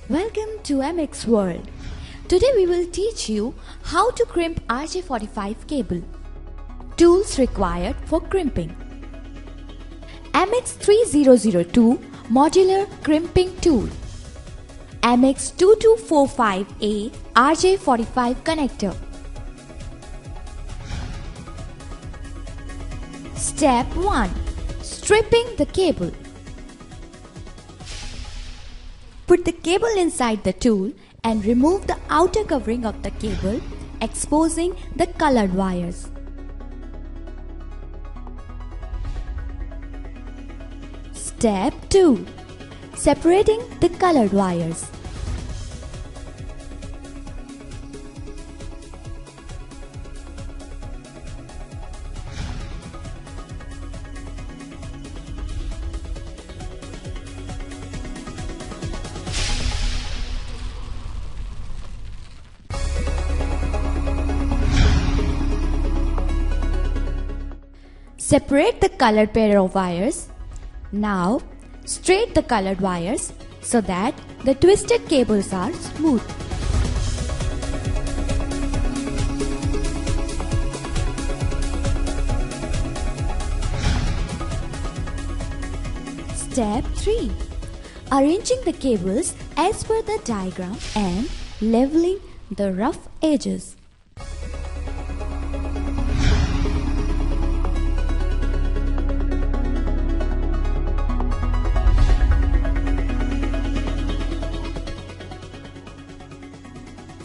Welcome to MX World. Today we will teach you how to crimp RJ45 cable. Tools required for crimping. MX3002 Modular Crimping Tool. MX2245A RJ45 Connector. Step 1. Stripping the cable. Put the cable inside the tool and remove the outer covering of the cable, exposing the colored wires. Step 2. Separating the colored wires. Separate the colored pair of wires. Now, straighten the colored wires so that the twisted cables are smooth. Step 3. Arranging the cables as per the diagram and leveling the rough edges.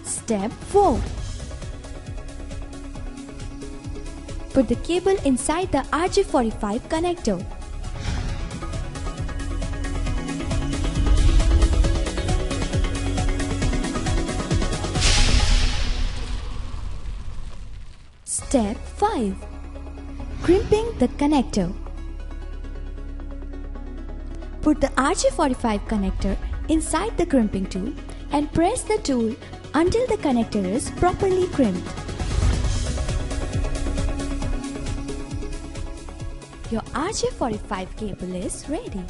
Step 4. Put the cable inside the RJ45 connector. Step 5. Crimping the connector. Put the RJ45 connector inside the crimping tool and press the tool until the connector is properly crimped. Your RJ45 cable is ready.